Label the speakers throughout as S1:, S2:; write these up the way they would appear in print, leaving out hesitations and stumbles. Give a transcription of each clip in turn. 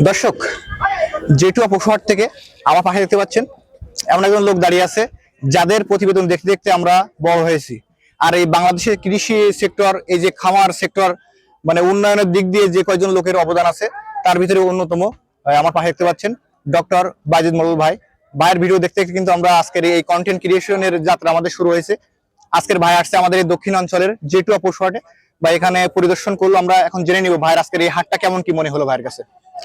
S1: দর্শক, জেটুয়া পশুহাট থেকে আমার পাশে দেখতে পাচ্ছেন এমন একজন লোক দাঁড়িয়ে আছে যাদের প্রতিবেদন দেখতে দেখতে আমরা বড় হয়েছি। আর এই বাংলাদেশের কৃষি সেক্টর, এই যে খামার সেক্টর, মানে উন্নয়নের দিক দিয়ে যে কয়জন লোকের অবদান আছে তার ভিতরে অন্যতম আমার পাশে দেখতে পাচ্ছেন ডক্টর বাজিদ মডেল ভাই। ভাইয়ের ভিডিও দেখতে দেখতে কিন্তু আমরা আজকের এই কন্টেন্ট ক্রিয়েশনের যাত্রা আমাদের শুরু হয়েছে। আজকের ভাই আসছে আমাদের এই দক্ষিণ অঞ্চলের জেটুয়া পশুহাটে বা এখানে পরিদর্শন করলো। আমরা এখন জেনে নিব ভাইয়ের আজকের এই হাটটা কেমন কি মনে হলো ভাইয়ের কাছে।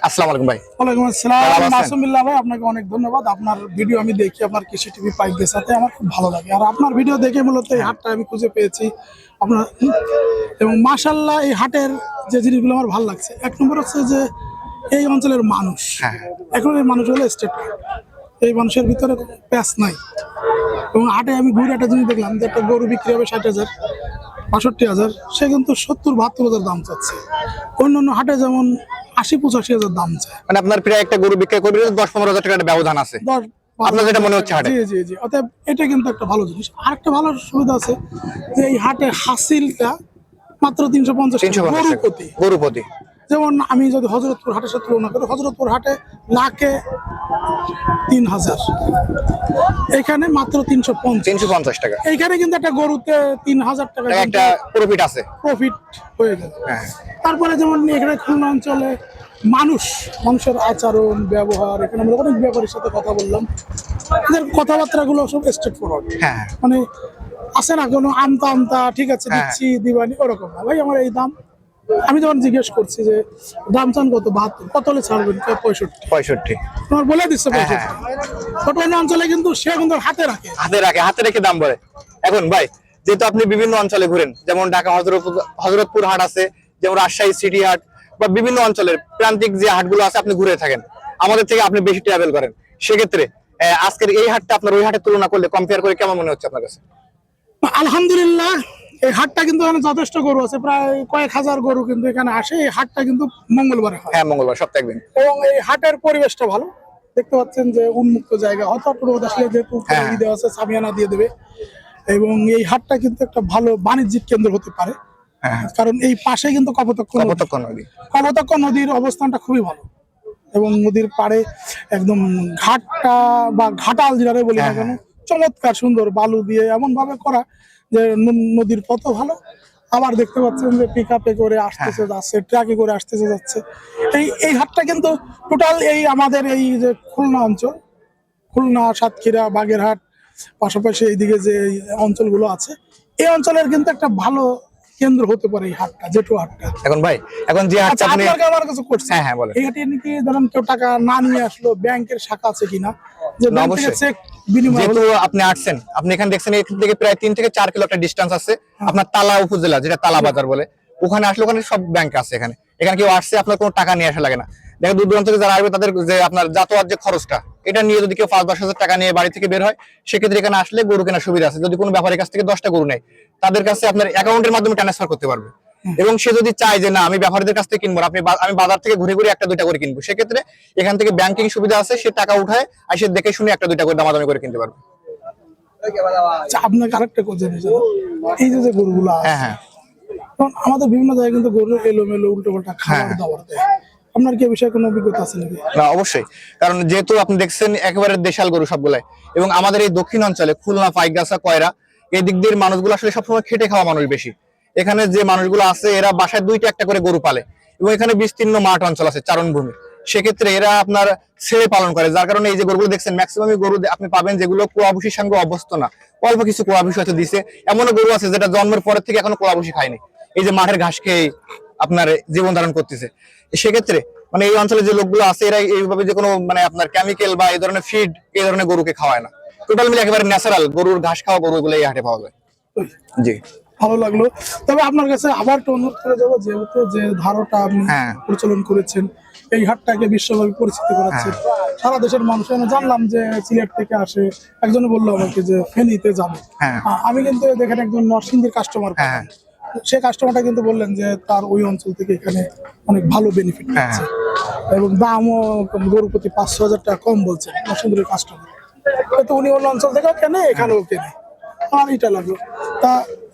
S1: আসসালামু আলাইকুম ভাই।
S2: ওয়ালাইকুম আসসালাম মাসুমিল্লাহ ভাই, আপনাকে অনেক ধন্যবাদ। আপনার ভিডিও আমি দেখি, আপনার কৃষি টিভি পাইকের সাথে আমার খুব ভালো লাগে। আর আপনার ভিডিও দেখে মূলত এই হাটটা আমি খুঁজে পেয়েছি আপনার, এবং মাশাআল্লাহ এই হাটের যে জিনিসগুলো আমার ভালো লাগছে, এক নম্বর হচ্ছে যে এই অঞ্চলের মানুষ, এখন এই মানুষ হলো স্টেট, এই মানুষের ভিতরে প্যাচ নাই। এবং হাটে আমি ঘুরে একটা জিনিস দেখলাম যে একটা গরু বিক্রি হবে 60,000 62,000, সে কিন্তু 70-72,000 দাম চাচ্ছে। অন্যান্য হাটে যেমন 80-85,000 দাম চায়।
S1: মানে আপনার প্রায় একটা গরু বিক্রি করবে 10-15,000 টাকার ব্যবধান আছে, আপনার যেটা মনে হচ্ছে হাটে।
S2: জি জি জি, অতএব এটা কিন্তু একটা ভালো জিনিস। আরেকটা ভালো সুবিধা আছে যে এই হাটে হাসিলটা মাত্র 350
S1: গরু প্রতি।
S2: যেমন আমি যদি হযরতপুর হাটের সাথে তুলনা করি, হযরতপুর হাটে লাখে 3,000, এখানে মাত্র 350
S1: টাকা।
S2: এইখানে কিন্তু একটা গরুতে 3,000 টাকা
S1: একটা প্রফিট আছে,
S2: প্রফিট হয়ে গেল। তারপরে যেমন এখানে খুলনা অঞ্চলে মানুষের আচরণ ব্যবহার, এখানে আমরা অনেক ব্যাপারীর সাথে কথা বললাম, এদের কথাবার্তাগুলো সব স্ট্রেট ফরওয়ার্ড। মানে আছে না কোনো আমতা ঠিক আছে দিচ্ছি দিবানি, ওরকম না ভাই। আমার এই দাম, আমি যখন জিজ্ঞেস করছি যে দাম চান কত, 72, কত হলে ছাড়বেন, 65 তোমার বলে দিচ্ছে 65। অন্য অঞ্চলে কিন্তু সে কিন্তু হাতে রেখে
S1: দাম বলে। এখন ভাই, যেহেতু আপনি বিভিন্ন অঞ্চলে ঘুরেন, যেমন ঢাকা হযরতপুর হাট আছে, যেমন রাজশাহী সিটি হাট বা বিভিন্ন অঞ্চলের প্রান্তিক যে হাটগুলো আছে আপনি ঘুরে থাকেন, আমাদের থেকে আপনি বেশি ট্রাভেল করেন, সেক্ষেত্রে আজকের এই হাটটা আপনার ওই হাটের তুলনা করলে, কম্পেয়ার করে কেমন মনে হচ্ছে আপনার কাছে?
S2: আলহামদুলিল্লাহ, এই হাটটা কিন্তু এখানে যথেষ্ট গরু আছে, প্রায় কয়েক হাজার গরু কিন্তু এখানে আসে। এই হাটটা কিন্তু মঙ্গলবারে হয়।
S1: মঙ্গলবার, সপ্তাহে একদিন।
S2: এবং এই হাটের পরিবেশটা ভালো, দেখতে পাচ্ছেন যে উন্মুক্ত জায়গা, হয়তো আসলে যেহেতু দেওয়া আছে সামিয়ানা দিয়ে দেবে। এবং এই হাটটা কিন্তু একটা ভালো বাণিজ্যিক কেন্দ্র হতে পারে, কারণ এই পাশে কিন্তু কপোতাক্ষ নদীর অবস্থানটা খুবই ভালো। এবং নদীর পাড়ে একদম ঘাটটা বা ঘাটাল যেটারে বলি না কেন, চমৎকার সুন্দর বালু দিয়ে এমন ভাবে করা যে নদীর পথ ভালো। আবার দেখতে পাচ্ছেন যে পিকআপে করে আসতেছে যাচ্ছে, ট্রাকে করে আসতেছে যাচ্ছে। এই হাটটা কিন্তু টোটাল এই আমাদের এই যে খুলনা অঞ্চল, খুলনা, সাতক্ষীরা, বাগেরহাট, পাশাপাশি এইদিকে যে অঞ্চলগুলো আছে, এই অঞ্চলের কিন্তু একটা ভালো কেন্দ্র হতে পারে এই হাটটা, জেটুয়া হাটটা।
S1: এখন ভাই, এখন যে হাটটা আপনি
S2: আমার কাছে করছে, বলেন এই হাটে নাকি ধরেন কেউ টাকা না নিয়ে আসলো, ব্যাংকের শাখা আছে কিনা, যে ব্যাংক থেকে চেক বিনিময়।
S1: যেহেতু আপনি আসছেন, আপনি এখানে দেখছেন এখান থেকে প্রায় 3 থেকে 4 কিলো একটা ডিসটেন্স আছে আপনার তালা উপজেলা, যেটা তালা বাজার বলে, ওখানে আসলে ওখানে সব ব্যাংক আছে। এখানে কেউ আসছে, আপনার কোনো টাকা নিয়ে আসা লাগে না। দেখেন দূর দূরান্ত থেকে যারা আসবে তাদের যে আপনার যাতায়াত যে খরচটা, এটা নিয়ে যদি কেউ 5-10 হাজার টাকা নিয়ে বাড়ি থেকে বের হয়, সেক্ষেত্রে এখানে আসলে গরু কেনার সুবিধা আছে। যদি কোনো ব্যাপারীর কাছ থেকে 10টা গরু নেয়, তাদের কাছে আপনার অ্যাকাউন্টের মাধ্যমে ট্রান্সফার করতে পারবে। এবং সে যদি চায় যে না, আমি ব্যাপারীদের কাছ থেকে কিনবো, আমি বাজার থেকে ঘুরে ঘুরে 1-2টা করে কিনবো, সেক্ষেত্রে এখান থেকে ব্যাংকিং সুবিধা আছে, সে টাকা উঠায় আর সে দেখে শুনে 1-2টা করে দামাদামি করে কিনতে পারবে।
S2: আপনাকে আরেকটা কথা জানিয়ে, এই যে গরুগুলো আমাদের বিভিন্ন জায়গায় কিন্তু গরু এলোমেলো উল্টোপাল্টা খাবার দাবার দেয়, আপনার কি বিষয়ে কোনো অভিজ্ঞতা আছে নাকি?
S1: না, অবশ্যই। কারণ যেহেতু আপনি দেখছেন একেবারে দেশাল গরু সবগুলাই, এবং আমাদের এই দক্ষিণ অঞ্চলে খুলনা, পাইকগাছা, কয়রা, এই দিক দিয়ে মানুষগুলো আসলে সবসময় খেটে খাওয়া মানুষ বেশি। এখানে যে মানুষগুলো আছে এরা বাসায় 2টা-1টা করে গরু পালে, এবং এখানে বিস্তীর্ণ মাঠ অঞ্চল আছে, চারণভূমি, সেক্ষেত্রে এরা আপনার ছেড়ে পালন করে। যার কারণে এই যে গরুগুলো দেখছেন, ম্যাক্সিমাম গরু আপনি পাবেন যেগুলো কোয়াভুষির সঙ্গে অভ্যস্ত না, অল্প কিছু কোয়াভুষি হয়তো দিছে। এমনও গরু আছে যেটা জন্মের পরের থেকে এখনো কোয়াভুষি খায়নি, এই যে মাঠের ঘাস খেয়ে আপনার জীবন ধারণ করতেছে। সেক্ষেত্রে মানে এই অঞ্চলে যে লোকগুলো আছে, এরা এইভাবে যে কোনো মানে আপনার কেমিক্যাল বা এই ধরনের ফিড এই ধরনের গরুকে খাওয়ায় না, টোটাল মিলে একেবারে ন্যাচারাল গরুর ঘাস খাওয়া গরুগুলো এই হাটে পাওয়া যায়। জি,
S2: ভালো লাগলো। তবে আপনার কাছে আবার একটা অনুরোধ করে যাবো, যেহেতু যে ধারাটা আপনি প্রচলন করেছেন, এই হাটটাকে বিশ্বব্যাপী পরিচিতি করাচ্ছে, সারা দেশের মানুষ। আমি জানলাম যে সিলেট থেকে আসে, একজনে বললো আমাকে যে ফেনীতে যাবে। আমি কিন্তু দেখেন একজন নরসিংদীর কাস্টমার, সে কাস্টমারটা কিন্তু বললেন যে তার ওই অঞ্চল থেকে এখানে অনেক ভালো বেনিফিট পাচ্ছে, এবং দামও গরু প্রতি 500,000 টাকা কম বলছে নরসিংদীর কাস্টমার। তো উনি অন্য অঞ্চল থেকেও কেনে, এখানেও কেনে। আমার এটা লাগলো। তা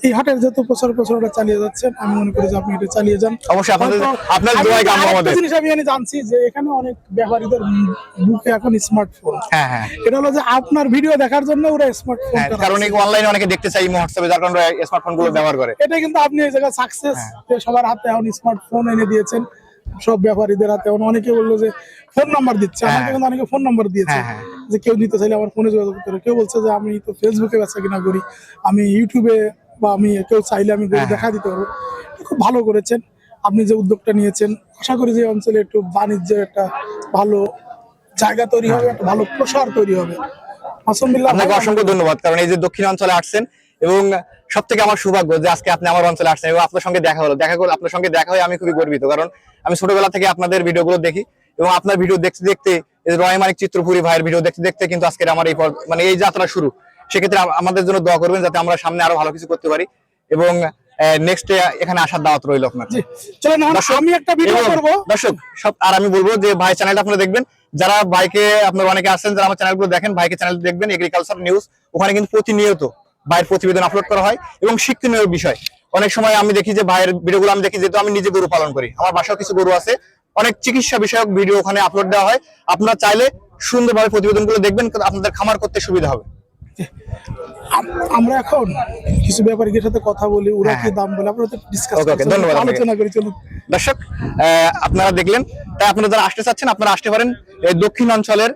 S2: এই হাটের যেহেতু প্রচারটা চালিয়ে যাচ্ছেন, আমি মনে করি যে আপনি এটা চালিয়ে যান।
S1: অবশ্যই আপনাদের আপনার
S2: আমি
S1: দোয়ায় কাম্য
S2: আরেকটা
S1: আমাদের।
S2: জিনিস আমি জানছি যে এখানে অনেক ব্যাপারীদের বুকে এখন স্মার্টফোন।
S1: হ্যাঁ হ্যাঁ
S2: এটা হলো যে আপনার ভিডিও দেখার জন্য ওরা স্মার্টফোন,
S1: হ্যাঁ, কারণ এই অনলাইনে অনেকে দেখতে চাই হোয়াটসঅ্যাপে, যার কারণে স্মার্টফোন গুলো ব্যবহার করে।
S2: এটা কিন্তু আপনি এই জায়গায় সাকসেস, যে সবার হাতে এখন স্মার্টফোন এনে দিয়েছেন, সব ব্যাপারীদের হাতে। এখন অনেকে বললো যে ফোন নাম্বার দিচ্ছে, আমাকে কিন্তু অনেকে ফোন নাম্বার দিয়েছে যে কেউ নিতে চাইলে আমার ফোনে যোগাযোগ করে। কেউ বলছে যে আমি তো ফেসবুকে বেচা কিনা করি, আমি ইউটিউবে বা আমি কেউ চাইলে আমি গরু দেখা দিতে পারবো। খুব ভালো করেছেন আপনি যে উদ্যোগটা নিয়েছেন। আশা করি যে অঞ্চলে একটু বাণিজ্যের একটা ভালো জায়গা তৈরি হবে, একটা ভালো প্রসার তৈরি হবে। মাসুম বিল্লাহ,
S1: আপনাকে অসংখ্য ধন্যবাদ, কারণ এই যে দক্ষিণ অঞ্চলে আসছেন এবং সব থেকে আমার সৌভাগ্য যে আজকে আপনি আমার অঞ্চলে আসছেন এবং আপনার সঙ্গে দেখা হলো। আপনার সঙ্গে দেখা হয়ে আমি খুবই গর্বিত, কারণ আমি ছোটবেলা থেকে আপনাদের ভিডিওগুলো দেখি এবং আপনার ভিডিও দেখতে দেখতে রয় মানিক চিত্রপুরী ভাইয়ের ভিডিও দেখতে দেখতে কিন্তু আজকের আমার এই মানে এই যাত্রা শুরু। সেক্ষেত্রে আমাদের জন্য দোয়া করবেন যাতে আমরা সামনে আরো ভালো কিছু করতে পারি এবং নেক্সট এখানে আসার দাওয়াত রইল আপনার।
S2: চলেন আমি একটা ভিডিও করব
S1: দর্শক সব। আর আমি বলবো যে ভাই চ্যানেলটা আপনারা দেখবেন, যারা ভাইকে আপনারা অনেকে আছেন যারা আমার চ্যানেলগুলো দেখেন, ভাইকে চ্যানেল দেখবেন এগ্রিকালচার নিউজ। ওখানে কিন্তু প্রতিনিয়ত ভাইয়ের প্রতিবেদন আপলোড করা হয় এবং শিক্ষণীয় বিষয়। অনেক সময় আমি দেখি যে ভাইয়ের ভিডিওগুলো আমি দেখি, যেহেতু আমি নিজে গরু পালন করি, আমার বাসায় কিছু গরু আছে, অনেক চিকিৎসা বিষয়ক ভিডিও ওখানে আপলোড দেওয়া হয়। আপনারা চাইলে সুন্দরভাবে প্রতিবেদনগুলো দেখবেন, আপনাদের খামার করতে সুবিধা হবে।
S2: আমরা এখন কিছু ব্যাপারীদের সাথে কথা বলি, ওরা কি দাম বলে আমরা ডিসকাস
S1: ধন্যবাদ,
S2: আলোচনা করি। চলুন
S1: দর্শক, আপনারা দেখলেন। তাই আপনারা যারা আসতে চাচ্ছেন আপনারা আসতে পারেন এই দক্ষিণ অঞ্চলের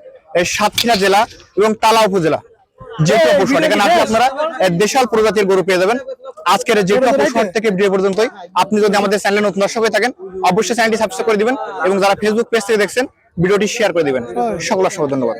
S1: সাতক্ষীরা জেলা এবং তালা উপজেলা জেটুয়া পশুহাট। এখানে আপনি আপনারা দেশাল প্রজাতির গরু পেয়ে যাবেন। আজকের জেটুয়া পশুহাট থেকে ভিডিও পর্যন্তই। আপনি যদি আমাদের চ্যানেলে নতুন দর্শক হয়ে থাকেন অবশ্যই চ্যানেলটি সাবস্ক্রাইব করে দিবেন এবং যারা ফেসবুক পেজ থেকে দেখছেন ভিডিওটি শেয়ার করে দিবেন। সকল ধন্যবাদ।